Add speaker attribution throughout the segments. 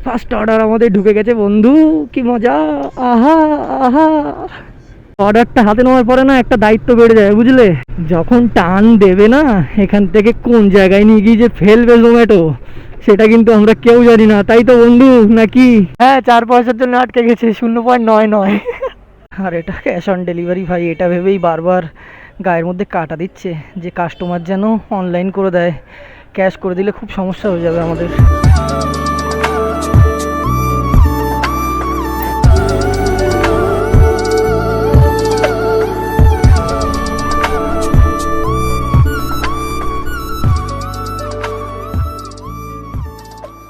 Speaker 1: First order আমাদের ঢুকে গেছে বন্ধু, কি মজা। আহা আহা, অর্ডারটা হাতে নেওয়ার পরে না একটা দায়িত্ব বেড়ে যায় বুঝলে। যখন টান দেবে না এখান থেকে কোন জায়গায় নিয়ে গিয়ে যে ফেলবে জোম্যাটো, সেটা কিন্তু আমরা কেউ জানি না, তাই তো বন্ধু নাকি? হ্যাঁ, 4 পয়সার জন্য আটকে গেছে 0.99। আর এটা ক্যাশ অন ডেলিভারি ভাই, এটা ভেবেই বারবার গায়ের মধ্যে কাটা দিচ্ছে যে কাস্টমার যেন অনলাইন করে দেয়, ক্যাশ করে দিলে খুব সমস্যা হয়ে যাবে আমাদের।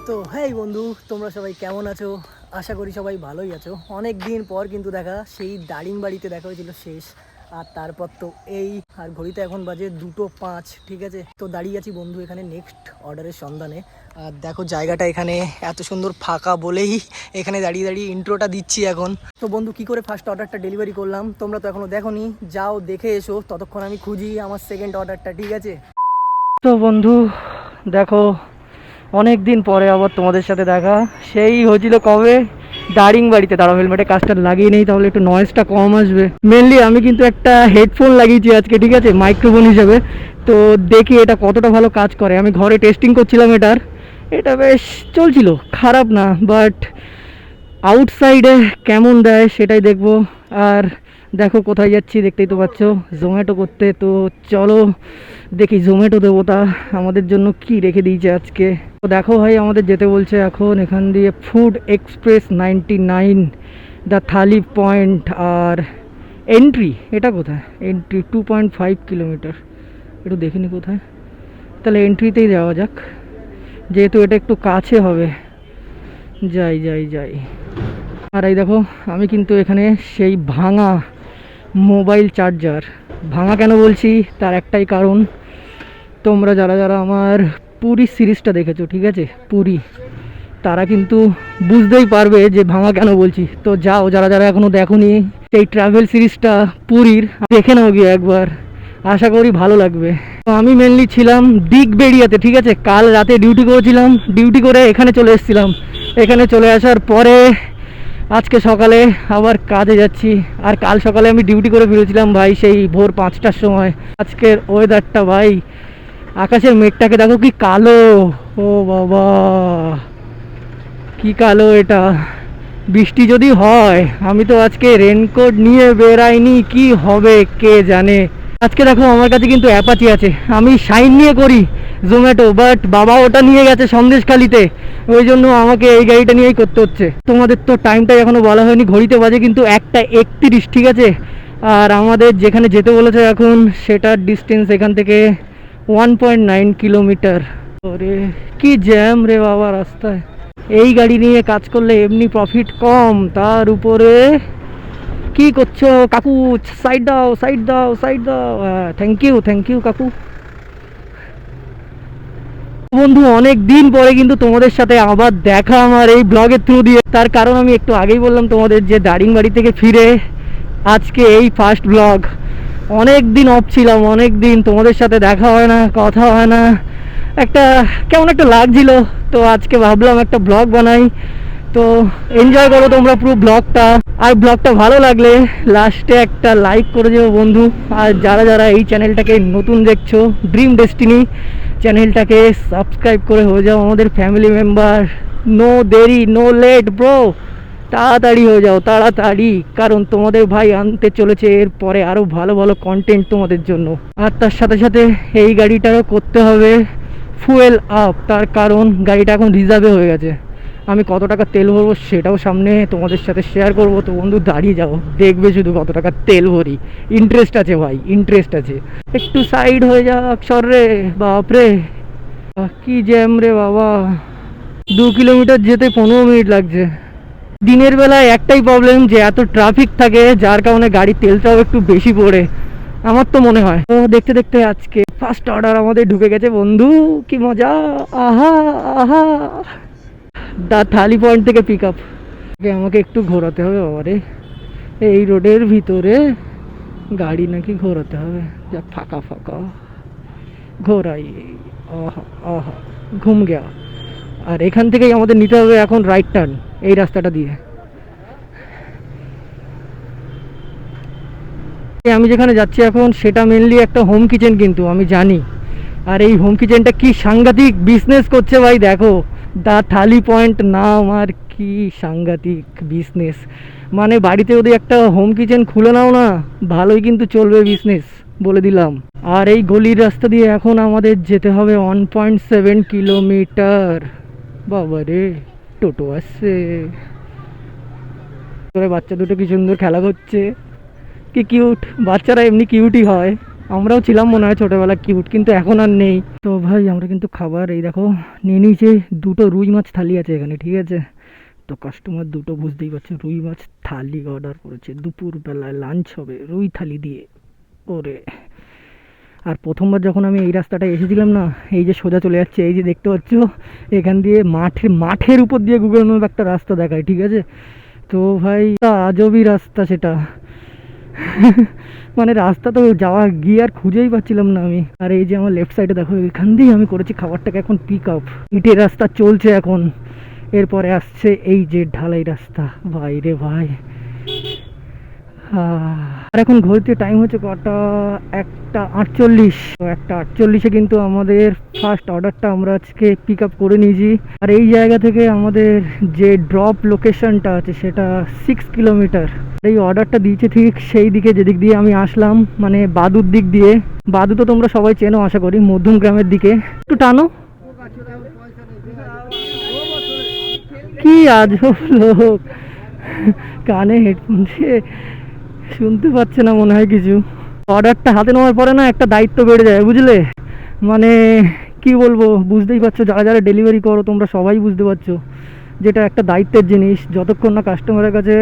Speaker 1: তো হ্যাঁ বন্ধু, তোমরা সবাই কেমন আছো? আশা করি সবাই ভালোই আছো। অনেক দিন পর কিন্তু দেখা, সেই দারিংবাড়িতে দেখা হয়েছিল শেষ। আর তারপর তো এই, আর ঘড়িতে এখন বাজে 2:05, ঠিক আছে। তো দাঁড়িয়ে আছি বন্ধু এখানে নেক্সট অর্ডারের সন্ধানে। আর দেখো জায়গাটা এখানে এত সুন্দর ফাঁকা বলেই এখানে দাঁড়িয়ে দাঁড়িয়ে ইন্ট্রোটা দিচ্ছি এখন। তো বন্ধু কি করে ফার্স্ট অর্ডারটা ডেলিভারি করলাম তোমরা তো এখনো দেখোনি, যাও দেখে এসো, ততক্ষণ আমি খুঁজি আমার সেকেন্ড অর্ডারটা, ঠিক আছে। তো বন্ধু দেখো, অনেক দিন পরে আবার তোমাদের সাথে দেখা। সেই হয়েছিল কবে, দারিংবাড়িতে। দাঁড়াও, হেলমেটে কাজটা লাগিয়ে নেই, তাহলে একটু নয়েজটা কম আসবে। মেনলি আমি কিন্তু একটা হেডফোন লাগিয়েছি আজকে, ঠিক আছে, মাইক্রোফোন হিসেবে। তো দেখি এটা কতটা ভালো কাজ করে। আমি ঘরে টেস্টিং করছিলাম এটা বেশ চলছিল, খারাপ না, বাট আউটসাইডে কেমন দেয় সেটাই দেখবো। আর দেখো কোথায় যাচ্ছি, দেখতেই তো পাচ্ছ, জোম্যাটো করতে। তো চলো দেখি জোম্যাটো দেবতা আমাদের জন্য কি রেখে দিয়েছে আজকে। তো দেখো ভাই, আমাদের যেতে বলছে এখন এখান দিয়ে food express 99, the thali point. আর এন্ট্রি, এটা কোথায় এন্ট্রি? 2.5 কিলোমিটার। একটু দেখিনি কোথায়, তাহলে এন্ট্রিতেই যাওয়া যাক, যেহেতু এটা একটু কাছে হবে। যাই যাই যাই। আর এই দেখো, আমি কিন্তু এখানে সেই ভাঙা মোবাইল চার্জার, ভাঙা কেন বলছি তার একটাই কারণ, তোমরা যারা যারা আমার পুরী সিরিজটা দেখেছো, ঠিক আছে, পুরী, তারা কিন্তু বুঝতেই পারবে যে ভাঙা কেন বলছি। তো যাও, যারা যারা এখনও দেখোনি এই ট্রাভেল সিরিজটা পুরীর, দেখে নাও গিয়ে একবার, আশা করি ভালো লাগবে। তো আমি মেনলি ছিলাম দিগবেড়িয়াতে, ঠিক আছে, কাল রাতে ডিউটি করেছিলাম, ডিউটি করে এখানে চলে এসেছিলাম। এখানে চলে আসার পরে আজকে সকালে আবার কাজে যাচ্ছি। আর কাল সকালে আমি ডিউটি করে ফিরেছিলাম ভাই সেই ভোর 5টার সময়। আজকের ওয়েদারটা ভাই, আকাশের মেঘটাকে দেখো কি কালো, ও বাবা কি কালো এটা। বৃষ্টি যদি হয়, আমি তো আজকে রেনকোট নিয়ে বেরাইনি, কি হবে কে জানে। আজকে দেখো আমার কাছে কিন্তু অ্যাপাচি আছে, আমি শাইন নিয়ে করি জোম্যাটো, বাট বাবা ওটা নিয়ে গেছে সন্দেশখালিতে, ওই জন্য আমাকে এই গাড়িটা নিয়েই করতে হচ্ছে। তোমাদের তো টাইমটাই এখনো বলা হয়নি, ঘড়িতে বাজে কিন্তু 1:31, ঠিক আছে। আর আমাদের যেখানে যেতে বলেছে এখন, সেটার ডিস্টেন্স এখান থেকে 1.9 কিলোমিটার। ওরে কি জ্যাম রে বাবা রাস্তায়। এই গাড়ি নিয়ে কাজ করলে এমনি প্রফিট কম, তার উপরে কি করছো কাকু, সাইড দাও সাইড দাও সাইড দাও। থ্যাংক ইউ কাকু। বন্ধু অনেক দিন পরে কিন্তু তোমাদের সাথে আবার দেখা আমার এই ব্লগের থ্রু দিয়ে। তার কারণ আমি একটু আগেই বললাম তোমাদের যে দারিংবাড়ি থেকে ফিরে আজকে এই ফার্স্ট ব্লগ। অনেক দিন অফ ছিলাম, অনেক দিন তোমাদের সাথে দেখা হয় না, কথা হয় না, একটা কেমন একটা লাগছিল। তো আজকে ভাবলাম একটা ব্লগ বানাই। তো এনজয় করো তোমরা পুরো ব্লগটা। আর ব্লগটা ভালো লাগলে লাস্টে একটা লাইক করে দিও বন্ধু। আর যারা যারা এই চ্যানেলটাকে নতুন দেখছো, ড্রিম ডেস্টিনি চ্যানেলটাকে সাবস্ক্রাইব করে হয়ে যাও আমাদের ফ্যামিলি মেম্বার। নো দেরি নো লেট ব্রো, তাড়াতাড়ি হয়ে যাও তাড়াতাড়ি, কারণ তোমাদের ভাই আনতে চলেছে এরপরে আরও ভালো ভালো কন্টেন্ট তোমাদের জন্য। আর তার সাথে সাথে এই গাড়িটারও করতে হবে ফুয়েল আপ, তার কারণ গাড়িটা এখন রিজার্ভে হয়ে গেছে। আমি কত টাকা তেল ভরবো সেটাও সামনে তোমাদের সাথে শেয়ার করবো। তো বন্ধু দাঁড়িয়ে যাও, দেখবে শুধু কত টাকা তেল ভরি। ইন্টারেস্ট আছে ভাই, ইন্টারেস্ট আছে। একটু সাইড হয়ে যাক সর রে, বাপরে কি জ্যাম রে বাবা। 2 কিলোমিটার যেতে 15 মিনিট লাগছে। দিনের বেলায় একটাই প্রবলেম যে এত ট্রাফিক থাকে, যার কারণে গাড়ির তেলটাও একটু বেশি পড়ে, আমার তো মনে হয়। তো দেখতে দেখতে আজকে ফার্স্ট অর্ডার আমাদের ঢুকে গেছে বন্ধু, কি মজা। আহা আহা, দা থালি পয়েন্ট থেকে পিক আপ। আমাকে একটু ঘোরাতে হবে বাবারে, এই রোডের ভিতরে গাড়ি নাকি ঘোরাতে হবে, যা ফাঁকা ফাঁকা ঘোরাই। আহা আহা, ঘুম গেয়া। আর এখান থেকেই আমাদের নিতে হবে এখন রাইট টার্ন এই রাস্তাটা দিয়ে। আমি যেখানে যাচ্ছি এখন সেটা মেনলি একটা হোম কিচেন কিন্তু আমি জানি। আর এই হোম কিচেনটা কি সাংঘাতিক বিজনেস করছে ভাই, দেখো দা থালি পয়েন্ট নাম, আর কি সাংঘাতিক বিজনেস। মানে বাড়িতে যদি একটা হোম কিচেন খুলে নাও না, ভালোই কিন্তু চলবে বিজনেস, বলে দিলাম। আর এই গলির রাস্তা দিয়ে এখন আমাদের যেতে হবে 1.7 কিলোমিটার। বাবা রে, টোটো আসছে, বাচ্চা দুটো কি সুন্দর খেলা করছে, কি কিউট। বাচ্চারা এমনি কিউটই হয়, আমরাও ছিলাম মনে হয় ছোটোবেলা কিউট, কিন্তু এখন আর নেই। তো ভাই আমরা কিন্তু খাবার এই দেখো নিয়ে নিয়েছি, দুটো রুই মাছ থালি আছে এখানে, ঠিক আছে। তো কাস্টমার দুটো বুঝতেই পারছে রুই মাছ থালি অর্ডার করেছে, দুপুরবেলায় লাঞ্চ হবে রুই থালি দিয়ে। ওরে, আর প্রথমবার যখন আমি এই রাস্তাটা এসেছিলাম না, এই যে সোজা চলে যাচ্ছে, এই যে দেখতে পাচ্ছ এখান দিয়ে মাঠের উপর দিয়ে গুগল ম্যাপ একটা রাস্তা দেখায়, ঠিক আছে। তো ভাই আজবই রাস্তা সেটা মানে রাস্তা তো যাওয়া গিয়ে আর খুঁজেই পাচ্ছিলাম না আমি। আর এই যে আমার লেফট সাইডে দেখো, এখান দিয়েই আমি করেছি খাবারটাকে এখন পিক আপ। ইটের রাস্তা চলছে এখন, এরপরে আসছে এই যে ঢালাই রাস্তা। ভাই রে ভাই, আর এখন ঘড়িতে টাইম হচ্ছে কটা, 1:48। তো 1:48-এ কিন্তু আমাদের ফার্স্ট অর্ডারটা আমরা আজকে পিক আপ করে নিয়েছি। আর এই জায়গা থেকে আমাদের যে ড্রপ লোকেশনটা আছে সেটা 6 কিলোমিটার। এই অর্ডারটা দিয়েছে ঠিক সেই দিকে যেদিক দিয়ে আমি আসলাম, মানে বাদুর দিক দিয়ে। বাদু তো তোমরা সবাই চেনো আশা করি, মধ্যম গ্রামের দিকে। একটু টানো, কি আজব লোক, কানে হেডফোন দিয়ে শুনতে পাচ্ছে না মনে হয় কিছু। অর্ডারটা হাতে নেওয়ার পরে না একটা দায়িত্ব বেড়ে যায়, বুঝলে। মানে কি বলবো, বুঝতেই পারছো, যারা যারা ডেলিভারি করো তোমরা সবাই বুঝতে পারছো যেটা একটা দায়িত্বের জিনিস। যতক্ষণ না কাস্টমারের কাছে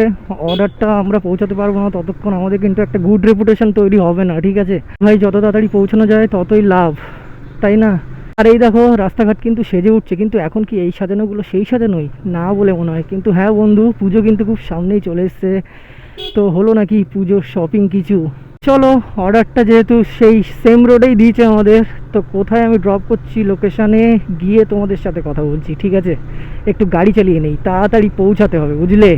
Speaker 1: অর্ডারটা আমরা পৌঁছাতে পারবো না, ততক্ষণ আমাদের কিন্তু একটা গুড রেপুটেশন তৈরি হবে না, ঠিক আছে ভাই। যত তাড়াতাড়ি পৌঁছানো যায় ততই লাভ, তাই না। আর এই দেখো রাস্তাঘাট কিন্তু সেজে উঠছে, কিন্তু এখন কি এই সাজানোগুলো সেই সাজানোই না বলে মনে হয়। কিন্তু হ্যাঁ বন্ধু, পুজো কিন্তু খুব সামনেই চলে এসছে, তো হলো নাকি পুজোর শপিং কিছু। চলো, অর্ডারটা যেহেতু সেই সেম রোডেই দিয়েছে আমাদের, তো কোথায় আমি ড্রপ করছি লোকেশানে গিয়ে তোমাদের সাথে কথা বলছি, ঠিক আছে। একটু গাড়ি চালিয়ে নেই, তাড়াতাড়ি পৌঁছাতে হবে, বুঝলে।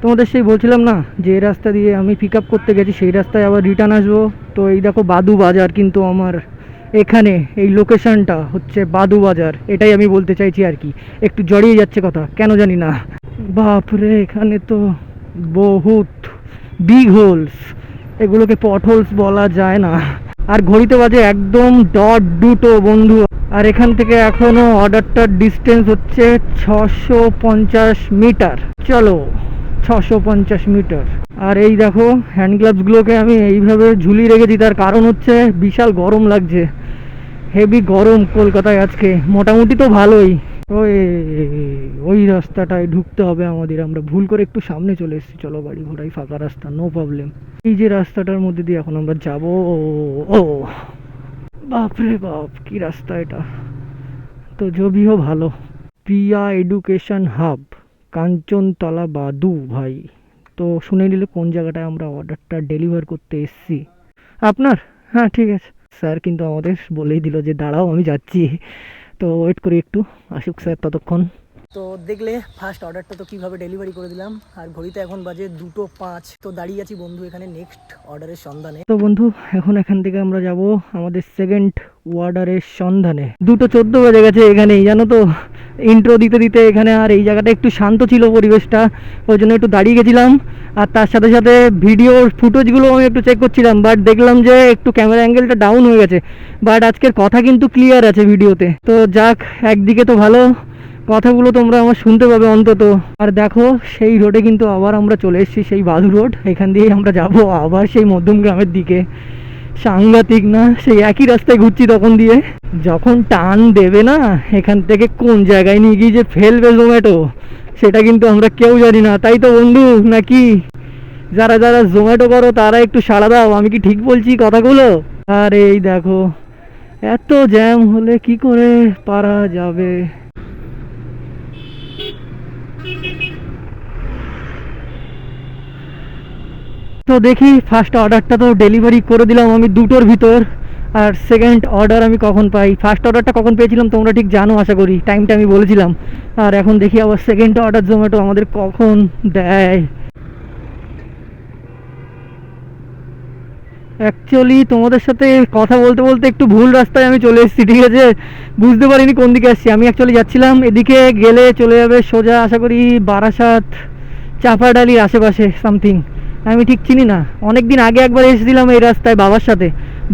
Speaker 1: তোমাদের সেই বলছিলাম না যে রাস্তা দিয়ে আমি পিক আপ করতে গেছি সেই রাস্তায় আবার রিটার্ন আসবো। তো এই দেখো বাদু বাজার কিন্তু আমার এখানে, এই লোকেশনটা হচ্ছে বাদু বাজার, এটাই আমি বলতে চাইছি আর কি। একটু জড়িয়ে যাচ্ছে কথা, কেন জানি না। বাপরে, এখানে তো বহুত বিগ হোলস, এগুলোকে পট হোলস বলা যায় না। আর ঘড়িতে বাজে একদম ডট দুটো বন্ধু। আর এখান থেকে এখনো অর্ডারটার ডিস্টেন্স হচ্ছে 650 মিটার। চলো, 650 মিটার। আর এই দেখো হ্যান্ড গ্লাভসগুলোকে আমি এইভাবে ঝুলিয়ে রেখেছি, তার কারণ হচ্ছে বিশাল গরম লাগছে, হেভি গরম কলকাতায় আজকে। মোটামুটি তো ভালোই। ওই ওই রাস্তাটায় ঢুকতে হবে আমাদের, আমরা ভুল করে একটু সামনে চলে এসেছি। চলো, গাড়ি ঘোড়াই ফাঁকা রাস্তা, নো প্রবলেম। এই যে রাস্তাটার মধ্যে দিয়ে এখন আমরা যাব। ও বাপরে বাপ, কি রাস্তা এটা। তো যদিও ভালো, প্রিয়া এডুকেশন হাব, কাঞ্চনতলা বাদু ভাই। তো শুনে নিলে কোন জায়গাটায় আমরা অর্ডারটা ডেলিভার করতে এসেছি আপনার। হ্যাঁ ঠিক আছে, স্যার কিন্তু আমাদের বলেই দিল যে দাঁড়াও আমি যাচ্ছি। তো ওয়েট করি একটু, আসুক স্যার ততক্ষণ। তো দেখলে ফার্স্ট অর্ডারটা তো কীভাবে ডেলিভারি করে দিলাম। আর ঘড়িতে এখন বাজে 2:05। তো দাঁড়িয়ে আছি বন্ধু এখানে নেক্সট অর্ডারের সন্ধানে। তো বন্ধু এখন এখান থেকে আমরা যাব আমাদের সেকেন্ড অর্ডারের সন্ধানে। 2:14 বেজে গেছে এখানেই, জানো তো। ইন্ট্রো দিতে দিতে এখানে, আর এই জায়গাটা একটু শান্ত ছিল পরিবেশটা, ওই জন্য একটু দাঁড়িয়ে গেছিলাম। আর তার সাথে সাথে ভিডিওর ফুটেজগুলো আমি একটু চেক করছিলাম, বাট দেখলাম যে একটু ক্যামেরা অ্যাঙ্গেলটা ডাউন হয়ে গেছে। বাট আজকের কথা কিন্তু ক্লিয়ার আছে ভিডিওতে। তো যাক, একদিকে তো ভালো, কথাগুলো তোমরা আমার শুনতে পাবে অন্তত। আর দেখো সেই রোডে কিন্তু আবার আমরা চলে এসেছি, সেই বাদু রোড। এখান দিয়েই আমরা যাব আবার সেই মধ্যম গ্রামের দিকে। সাংঘাতিক না, সেই একই রাস্তায় ঘুরছি তখন দিয়ে। যখন টান দেবে না এখান থেকে কোন জায়গায় নিয়ে গিয়ে যে ফেলবে জোম্যাটো, সেটা কিন্তু আমরা কেউ জানি না, তাই তো বন্ধু নাকি? যারা যারা জোম্যাটো করো তারা একটু সাড়া দাও, আমি কি ঠিক বলছি কথাগুলো? আর এই দেখো এত জ্যাম হলে কি করে পারা যাবে। তো দেখি, ফার্স্ট অর্ডারটা তো ডেলিভারি করে দিলাম আমি 2টোর ভিতর। আর সেকেন্ড অর্ডার আমি কখন পাই, ফার্স্ট অর্ডারটা কখন পেয়েছিলাম তোমরা ঠিক জানো আশা করি, টাইমটা আমি বলেছিলাম। আর এখন দেখি আবার সেকেন্ড অর্ডার জোম্যাটো আমাদের কখন দেয়। অ্যাকচুয়ালি তোমাদের সাথে কথা বলতে বলতে একটু ভুল রাস্তায় আমি চলে এসেছি, ঠিক আছে, বুঝতে পারিনি কোন দিকে আসছি। আমি অ্যাকচুয়ালি যাচ্ছিলাম এদিকে, গেলে চলে যাবে সোজা আশা করি বারাসাত চাপাডালির আশেপাশে সামথিং, আমি ঠিক চিনি না। অনেক দিন আগে একবার এসেছিলাম এই রাস্তায় বাবার সাথে,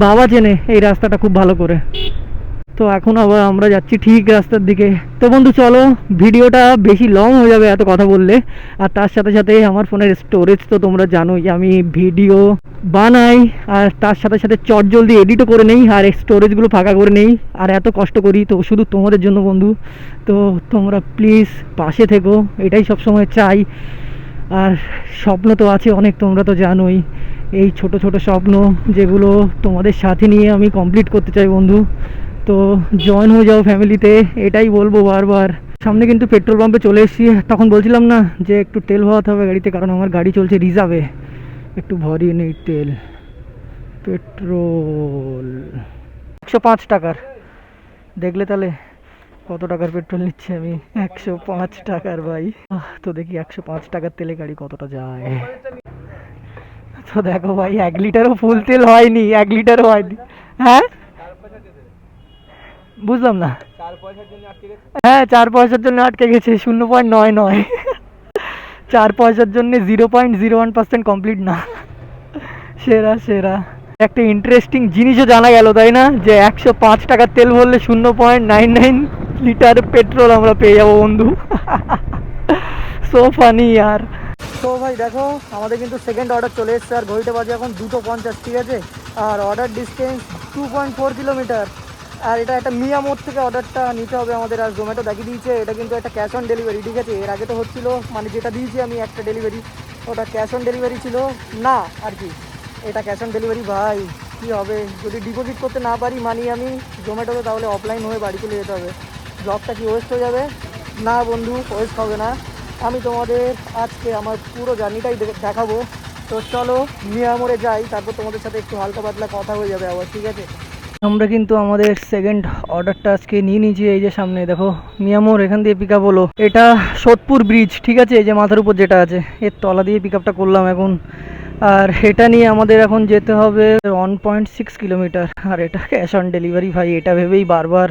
Speaker 1: বাবা চেনে এই রাস্তাটা খুব ভালো করে। তো এখন আবার আমরা যাচ্ছি ঠিক রাস্তার দিকে। তো বন্ধু চলো, ভিডিওটা বেশি লং হয়ে যাবে এত কথা বললে। আর তার সাথে সাথে আমার ফোনের স্টোরেজ তো তোমরা জানোই, আমি ভিডিও বানাই আর তার সাথে সাথে চটজলদি এডিটও করে নেই আর স্টোরেজগুলো ফাঁকা করে নেই, আর এত কষ্ট করি তো শুধু তোমাদের জন্য বন্ধু। তো তোমরা প্লিজ পাশে থেকো, এটাই সবসময় চাই। আর স্বপ্ন তো আছে অনেক, তোমরা তো জানোই, এই ছোট ছোট স্বপ্ন যেগুলো তোমাদের সাথে নিয়ে আমি কমপ্লিট করতে চাই বন্ধু। তো জয়েন হয়ে যাও ফ্যামিলিতে, এটাই বলবো বারবার। সামনে কিন্তু পেট্রোল পাম্পে চলে এসেছি, তখন বলছিলাম না যে একটু তেল ভরাতে হবে গাড়িতে, কারণ আমার গাড়ি চলছে রিজার্ভে, একটু ভরিয়ে নেই তেল। পেট্রোল 105 টাকার, দেখলে তাহলে কত টাকার পেট্রোল নিচ্ছে আমি, 105 টাকার ভাই। তো দেখি 105 টাকার তেলে গাড়ি কতটা যায়। তো দেখো ভাই 1 লিটারও ফুল তেল হয়নি, 1 লিটারও হয়নি। হ্যাঁ বুঝলাম না। হ্যাঁ 4 পয়সার জন্য আটকে গেছে, 0.99। 4 পয়সার জন্য 0.01% কমপ্লিট না। সেরা সেরা। একটা ইন্টারেস্টিং জিনিসও জানা গেল তাই না, যে 105 টাকার তেল ভরলে 0.99 লিটার পেট্রোল আমরা পেয়ে যাবো বন্ধু। সো ফানি ইয়ার। তো ভাই দেখো আমাদের কিন্তু সেকেন্ড অর্ডার চলে এসছে, আর ঘড়িতে বাজে এখন 2:50, ঠিক আছে। আর অর্ডার ডিস্টেন্স 2.4 কিলোমিটার। আর এটা একটা মিয়া মোড় থেকে অর্ডারটা নিতে হবে আমাদের। আর জোম্যাটো দেখিয়ে দিয়েছে এটা কিন্তু একটা ক্যাশ অন ডেলিভারি, ঠিক আছে। এর আগে তো হচ্ছিলো, মানে যেটা দিয়েছি আমি একটা ডেলিভারি, ওটা ক্যাশ অন ডেলিভারি ছিল না আর কি। এটা ক্যাশ অন ডেলিভারি ভাই, কী হবে যদি ডিপোজিট করতে না পারি মানি আমি জোম্যাটোতে, তাহলে অফলাইন হয়ে বাড়ি চলে যেতে হবে। ব্লগটা কি ওয়েস্ট হয়ে যাবে? না বন্ধু, ওয়েস্ট হবে না। আমি তোমাদের আজকে আমার পুরো জার্নিটাই দেখাবো। তো চলো মিয়া মোড়ে যাই, তারপর তোমাদের সাথে একটু হালকা পাতলা কথা হয়ে যাবে আবার, ঠিক আছে। আমরা কিন্তু আমাদের সেকেন্ড অর্ডারটা আজকে নিয়ে নিয়েছি, এই যে সামনে দেখো মিয়ামোর, এখান দিয়ে পিক আপ হলো। এটা সোদপুর ব্রিজ, ঠিক আছে, এই যে মাথার উপর যেটা আছে এর তলা দিয়ে পিক আপটা করলাম এখন। আর এটা নিয়ে আমাদের এখন যেতে হবে 1.6 কিলোমিটার। আর এটা ক্যাশ অন ডেলিভারি ভাই, এটা ভেবেই বারবার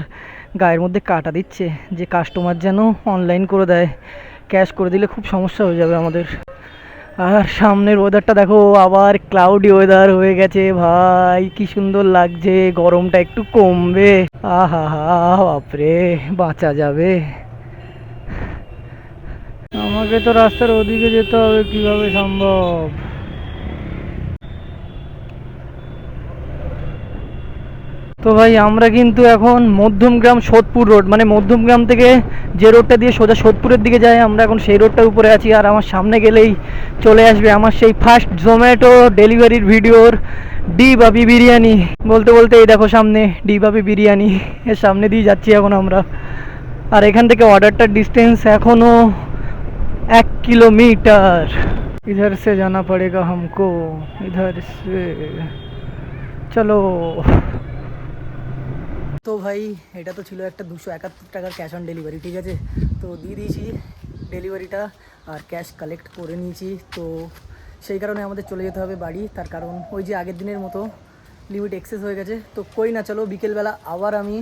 Speaker 1: গায়ের মধ্যে কাটা দিচ্ছে যে কাস্টমার যেন অনলাইন করে দেয়, ক্যাশ করে দিলে খুব সমস্যা হয়ে যাবে আমাদের। আর সামনের ওয়েদারটা দেখো, আবার ক্লাউডি ওয়েদার হয়ে গেছে ভাই, কি সুন্দর লাগছে। গরমটা একটু কমবে, আহা হা বাপরে, বাঁচা যাবে। আমাকে তো রাস্তার ওদিকে যেতে হবে, কিভাবে সম্ভব? তো ভাই আমরা কিন্তু এখন মধ্যমগ্রাম সোদপুর রোড, মানে মধ্যমগ্রাম থেকে যে রোডটা দিয়ে সোজা সোদপুরের দিকে যায়, আমরা এখন সেই রোডটার উপরে আছি। আর আমার সামনে গেলেই চলে আসবে আমার সেই ফার্স্ট জোম্যাটো ডেলিভারির ভিডিওর ডি বাপি বিরিয়ানি। বলতে বলতে এই দেখো সামনে ডি বাপি বিরিয়ানি, এর সামনে দিয়ে যাচ্ছি এখন আমরা। আর এখান থেকে অর্ডারটার ডিস্টেন্স এখনও 1 কিলোমিটার। ইধার সে জানা পড়েগা হামকো, ইধার সে চলো। তো ভাই এটা তো ছিল একটা 271 টাকার ক্যাশ অন ডেলিভারি, ঠিক আছে। তো দিয়ে দিয়েছি ডেলিভারিটা আর ক্যাশ কালেক্ট করে নিয়েছি। তো সেই কারণে আমাদের চলে যেতে হবে বাড়ি, তার কারণ ওই যে আগের দিনের মতো লিমিট এক্সেস হয়ে গেছে। তো কই না, চলো বিকেলবেলা আবার আমি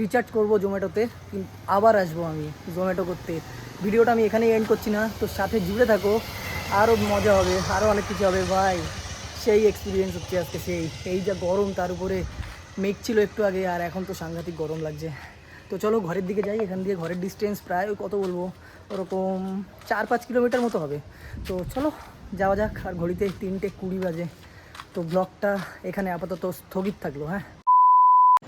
Speaker 1: রিচার্জ করব জোম্যাটোতে, আবার আসবো আমি জোম্যাটো করতে। ভিডিওটা আমি এখানেই এন্ড করছি না, তো সাথে জুড়ে থাকো, আরও মজা হবে, আরও অনেক কিছু হবে ভাই। সেই এক্সপিরিয়েন্স হচ্ছে আজকে, এই যা গরম, তার উপরে মেঘ ছিল একটু আগে, আর এখন তো সাংঘাতিক গরম লাগছে। তো চলো ঘরের দিকে যাই, এখান দিয়ে ঘরের ডিস্টেন্স প্রায় কত বলবো, ওরকম 4-5 কিলোমিটার মতো হবে। তো চলো যাওয়া যাক। আর ঘড়িতে 3:20 বাজে। তো ব্লগটা এখানে আপাতত স্থগিত থাকলো। হ্যাঁ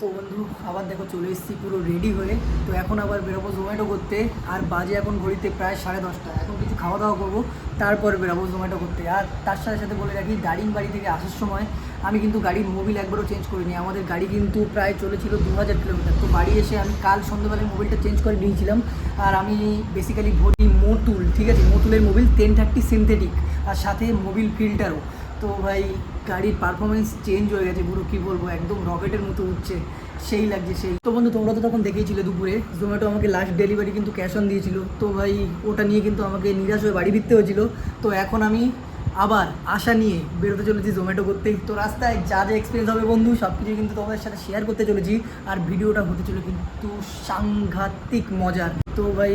Speaker 1: তো বন্ধু আবার দেখো চলে এসেছি পুরো রেডি হয়ে। তো এখন আবার বেরোবো জোম্যাটো করতে, আর বাজে এখন ঘড়িতে প্রায় 10:30। এখন কিছু খাওয়া দাওয়া করবো, তারপর বেরোবো জোম্যাটো করতে। আর তার সাথে সাথে বলে রাখি, দারিংবাড়ি থেকে আসার সময় আমি কিন্তু গাড়ির মোবিল একবারও চেঞ্জ করিনি। আমাদের গাড়ি কিন্তু প্রায় চলেছিল 2000 কিলোমিটার। তো বাড়ি এসে আমি কাল সন্ধ্যাবেলায় মোবিলটা চেঞ্জ করে নিয়েছিলাম। আর আমি বেসিক্যালি ভরি মতুল, ঠিক আছে, মতুলের মোবিল 1030 সিনথেটিক, আর সাথে মোবিল ফিল্টারও। তো ভাই গাড়ির পারফরমেন্স চেঞ্জ হয়ে গেছে পুরো, কী বলবো, একদম রকেটের মতো উঠছে, সেই লাগছে সেই। তো বন্ধু তোমরা তো তখন দেখেইছিলে দুপুরে জোম্যাটো আমাকে লাস্ট ডেলিভারি কিন্তু ক্যাশ অন দিয়েছিল, তো ভাই ওটা নিয়ে কিন্তু আমাকে নিরাশ হয়ে বাড়ি ফিরতে হয়েছিল। তো এখন আমি আবার আশা নিয়ে বেরোতে চলেছি জোম্যাটো করতে। তো রাস্তায় যা যা এক্সপিরিয়েন্স হবে বন্ধু সব কিছু কিন্তু তোমাদের সাথে শেয়ার করতে চলেছি, আর ভিডিওটা হতে চলে কিন্তু সাংঘাতিক মজার। তো ভাই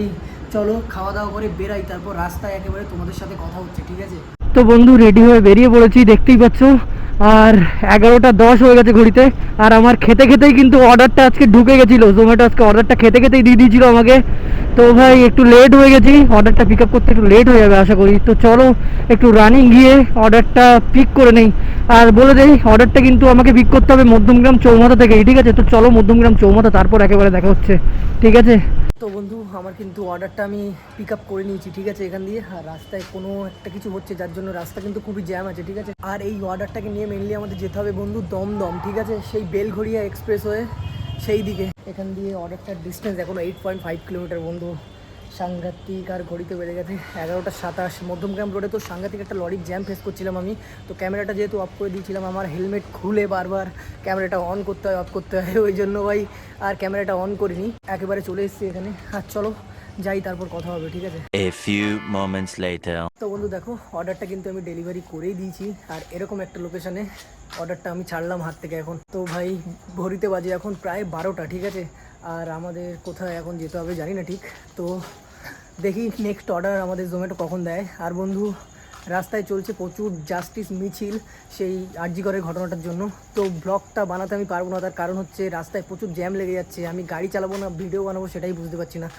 Speaker 1: চলো খাওয়া দাওয়া করে বেরাই, তারপর রাস্তায় একেবারে তোমাদের সাথে কথা হচ্ছে, ঠিক আছে? তো বন্ধু রেডি হয়ে বেরিয়ে পড়েছি, দেখতেই পাচ্ছ, আর 11:10 হয়ে গেছে ঘড়িতে। আর আমার খেতে খেতেই কিন্তু অর্ডারটা আজকে ঢুকে গেছিলো, জোম্যাটো আজকে অর্ডারটা খেতে খেতেই দিয়ে দিয়েছিল আমাকে। তো ভাই একটু লেট হয়ে গেছি, অর্ডারটা পিক আপ করতে একটু লেট হয়ে যাবে আশা করি। তো চলো একটু রানিং গিয়ে অর্ডারটা পিক করে নেই। আর বলে দেই অর্ডারটা কিন্তু আমাকে পিক করতে হবে মধ্যমগ্রাম চৌমাথা থেকেই, ঠিক আছে? তো চলো মধ্যমগ্রাম চৌমাথা, তারপর একেবারে দেখা হচ্ছে, ঠিক আছে? তো বন্ধু আমার কিন্তু অর্ডারটা আমি পিক আপ করে নিয়েছি, ঠিক আছে, এখান দিয়ে। আর রাস্তায় কোনো একটা কিছু হচ্ছে যার জন্য রাস্তা কিন্তু খুবই জ্যাম আছে, ঠিক আছে? আর এই অর্ডারটাকে নিয়ে মেনলি আমাদের যেতে হবে বন্ধু দমদম, ঠিক আছে, সেই বেলঘড়িয়া এক্সপ্রেস হয়ে সেই দিকে। এখান দিয়ে অর্ডারটার ডিস্টেন্স এখনো 8.5 কিলোমিটার বন্ধু, সাংঘাতিক। আর ঘড়িতে বেড়ে গেছে 11:27। মধ্যমগ্রাম রোডে তো সাংঘাতিক একটা লরির জ্যাম ফেস করছিলাম আমি। তো ক্যামেরাটা যেহেতু অফ করে দিয়েছিলাম, আমার হেলমেট খুলে বারবার ক্যামেরাটা অন করতে হয় অফ করতে হয়, ওই জন্য ভাই আর ক্যামেরাটা অন করিনি, একেবারে চলে এসেছি এখানে। আর চলো যাই, তারপর কথা হবে, ঠিক আছে?
Speaker 2: A few moments later.
Speaker 1: তো বন্ধু দেখো অর্ডারটা কিন্তু আমি ডেলিভারি করেই দিয়েছি, আর এরকম একটা লোকেশনে অর্ডারটা আমি ছাড়লাম হাত থেকে এখন। তো ভাই ঘড়িতে বাজে এখন প্রায় 12টা, ঠিক আছে? আর আমাদের কোথায় এখন যেতে হবে জানি না ঠিক। তো দেখি নেক্সট অর্ডার আমাদের জোম্যাটো কখন দেয়। আর বন্ধু রাস্তায় চলছে প্রচুর জাস্টিস মিছিল সেই আরজি করের ঘটনাটার জন্য। তো ব্লগটা বানাতে আমি পারবো না, তার কারণ হচ্ছে রাস্তায় প্রচুর জ্যাম লেগে যাচ্ছে, আমি গাড়ি চালাবো না ভিডিও বানাবো সেটাই বুঝতে পারছি না।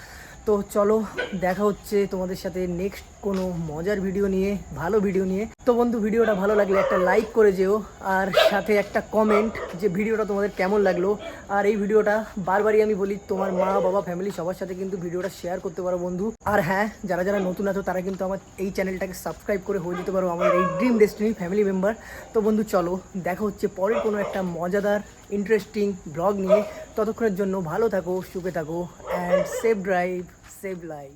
Speaker 1: তো চলো দেখা হচ্ছে তোমাদের সাথে নেক্সট কোনো মজার ভিডিও নিয়ে, ভালো ভিডিও নিয়ে। তো বন্ধু ভিডিওটা ভালো লাগলে একটা লাইক করে যেও, আর সাথে একটা কমেন্ট যে ভিডিওটা তোমাদের কেমন লাগলো। আর এই ভিডিওটা বারবারই আমি বলি, তোমার মা বাবা ফ্যামিলি সবার সাথে কিন্তু ভিডিওটা শেয়ার করতে পারো বন্ধু। আর হ্যাঁ, যারা যারা নতুন আছো তারা কিন্তু আমার এই চ্যানেলটাকে সাবস্ক্রাইব করে হয়ে যেতে পারো আমার এই ড্রিম ডেস্টিনি ফ্যামিলি মেম্বার। তো বন্ধু চলো দেখা হচ্ছে পরের কোনো একটা মজাদার ইন্টারেস্টিং ব্লগ নিয়ে। ততক্ষণের জন্য ভালো থাকো, সুখে থাকো, and save drive, save life.